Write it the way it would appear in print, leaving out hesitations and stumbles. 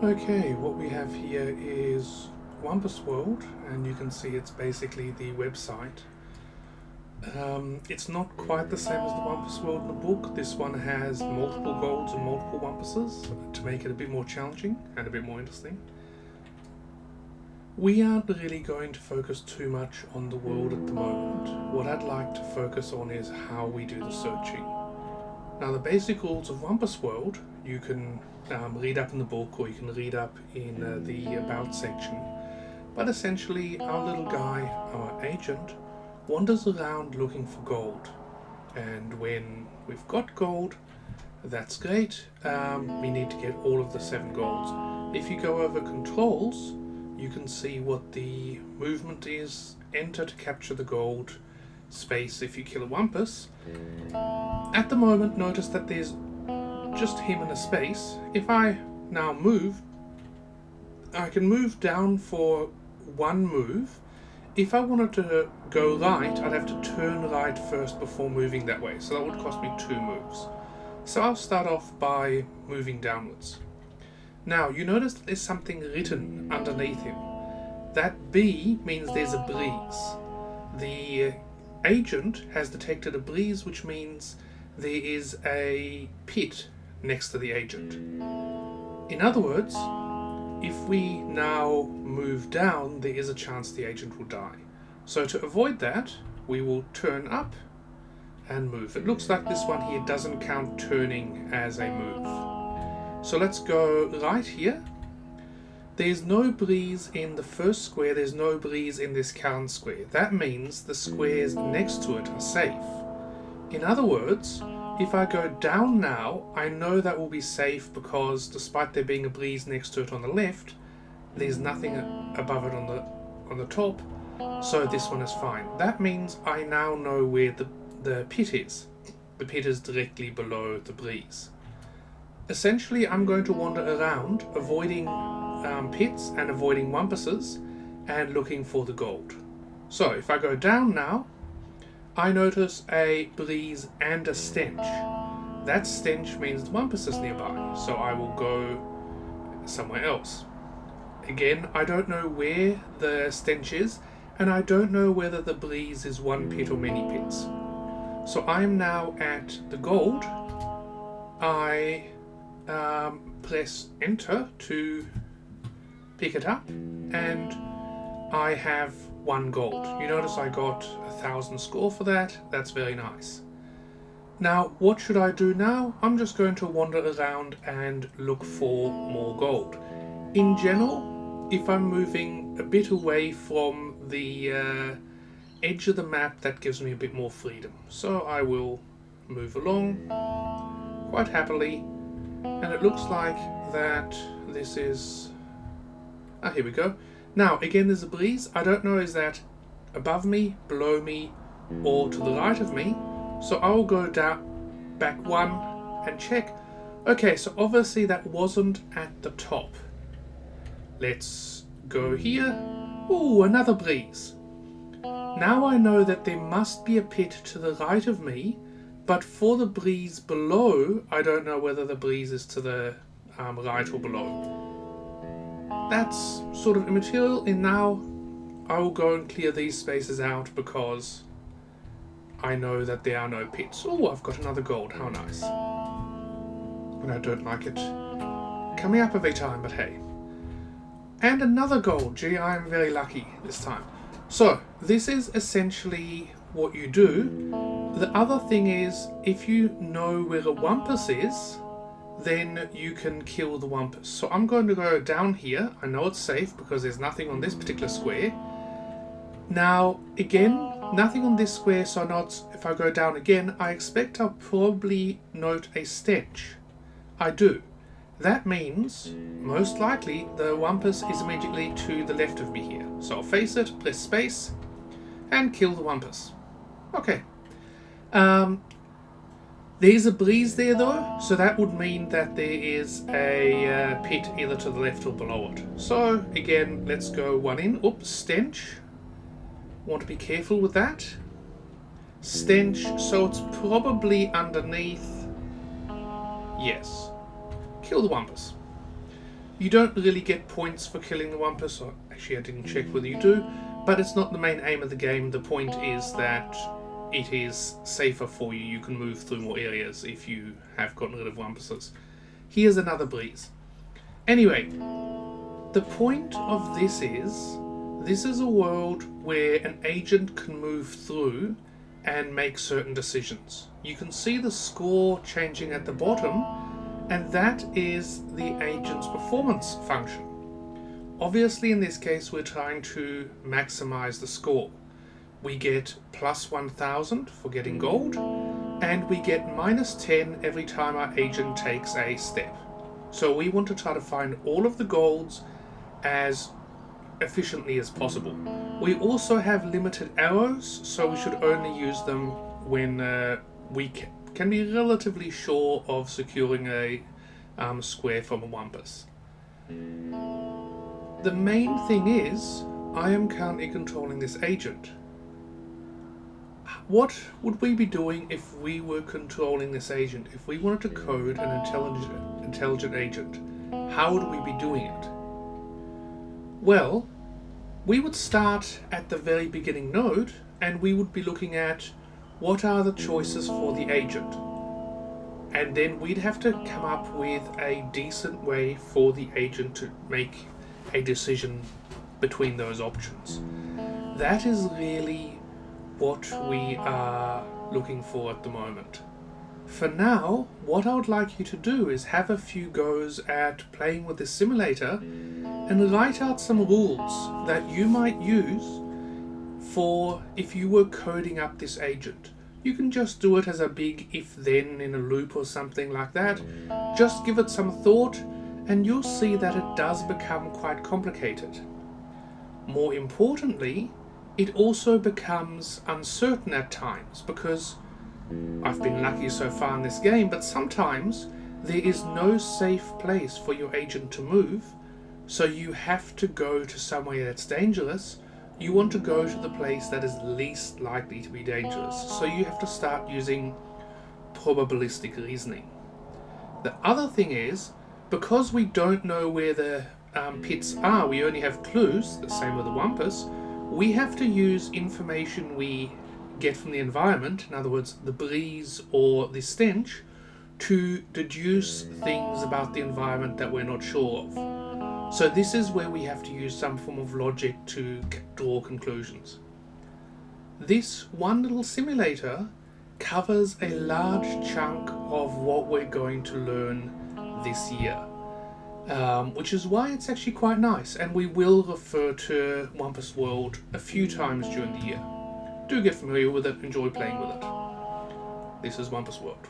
Okay, what we have here is Wumpus World, and you can see it's basically the website. It's not quite the same as the Wumpus World in the book. This one has multiple golds and multiple Wumpuses to make it a bit more challenging and a bit more interesting. We aren't really going to focus too much on the world at the moment. What I'd like to focus on is how we do the searching. Now, the basic rules of Wumpus World you can read up in the book, or you can read up in the About section. But essentially, our little guy, our agent, wanders around looking for gold. And when we've got gold, that's great. We need to get all of the 7 golds. If you go over controls, you can see what the movement is. Enter to capture the gold. Space if you kill a Wumpus. At the moment, notice that there's just him in a space. If I now move, I can move down for 1 move. If I wanted to go right, I'd have to turn right first before moving that way, so that would cost me 2 moves. So I'll start off by moving downwards. Now, you notice that there's something written underneath him. That B means there's a breeze. The agent has detected a breeze, which means there is a pit next to the agent. In other words, if we now move down, there is a chance the agent will die. So to avoid that, we will turn up and move. It looks like this one here doesn't count turning as a move. So let's go right here. There's no breeze in the first square, there's no breeze in this current square. That means the squares next to it are safe. In other words, if I go down now, I know that will be safe because despite there being a breeze next to it on the left, there's nothing above it on the top, so this one is fine. That means I now know where the pit is. The pit is directly below the breeze. Essentially, I'm going to wander around, avoiding pits and avoiding Wumpuses, and looking for the gold. So if I go down now, I notice a breeze and a stench. That stench means the Wumpus is nearby, so I will go somewhere else. Again, I don't know where the stench is, and I don't know whether the breeze is 1 pit or many pits. So I am now at the gold. I press enter to pick it up, and I have 1 gold. You notice I got 1,000 score for that. That's very nice. Now, what should I do now? I'm just going to wander around and look for more gold. In general, if I'm moving a bit away from the edge of the map, that gives me a bit more freedom. So I will move along quite happily, and it looks like that this is... here we go. Now, again, there's a breeze. I don't know, is that above me, below me, or to the right of me? So I will go down, back 1, and check. Okay, so obviously that wasn't at the top. Let's go here. Ooh, another breeze. Now I know that there must be a pit to the right of me, but for the breeze below, I don't know whether the breeze is to the right or below. That's sort of immaterial, and now I will go and clear these spaces out because I know that there are no pits. Oh, I've got another gold, how nice. And I don't like it coming up every time, but hey. And another gold, gee, I am very lucky this time. So, this is essentially what you do. The other thing is, if you know where a Wumpus is, then you can kill the Wumpus. So I'm going to go down here. I know it's safe because there's nothing on this particular square. Now, again, nothing on this square, so if I go down again, I expect I'll probably note a stench. I do. That means, most likely, the Wumpus is immediately to the left of me here. So I'll face it, press space, and kill the Wumpus. Okay. There's a breeze there though, so that would mean that there is a pit either to the left or below it. So again, let's go 1 in. Oops, stench. Want to be careful with that. Stench, so it's probably underneath. Yes. Kill the Wumpus. You don't really get points for killing the Wumpus, or actually I didn't check whether you do, but it's not the main aim of the game. The point is that it is safer for you. You can move through more areas if you have gotten rid of Wumpuses. Here's another breeze. Anyway, the point of this is a world where an agent can move through and make certain decisions. You can see the score changing at the bottom, and that is the agent's performance function. Obviously in this case we're trying to maximize the score. We get plus 1000 for getting gold, and we get minus 10 every time our agent takes a step. So we want to try to find all of the golds as efficiently as possible. We also have limited arrows, so we should only use them when we can be relatively sure of securing a square from a Wumpus. The main thing is, I am currently controlling this agent. What would we be doing if we were controlling this agent? If we wanted to code an intelligent agent, how would we be doing it? Well, we would start at the very beginning node, and we would be looking at what are the choices for the agent. And then we'd have to come up with a decent way for the agent to make a decision between those options. That is really what we are looking for at the moment. For now, what I would like you to do is have a few goes at playing with this simulator and write out some rules that you might use for if you were coding up this agent. You can just do it as a big if-then in a loop or something like that. Just give it some thought and you'll see that it does become quite complicated. More importantly, it also becomes uncertain at times, because I've been lucky so far in this game, but sometimes there is no safe place for your agent to move, so you have to go to somewhere that's dangerous. You want to go to the place that is least likely to be dangerous, so you have to start using probabilistic reasoning. The other thing is, because we don't know where the pits are, we only have clues, the same with the Wumpus, we have to use information we get from the environment, in other words the breeze or the stench, to deduce things about the environment that we're not sure of. So this is where we have to use some form of logic to draw conclusions. This one little simulator covers a large chunk of what we're going to learn this year, which is why it's actually quite nice, and we will refer to Wumpus World a few times during the year. Do get familiar with it, enjoy playing with it. This is Wumpus World.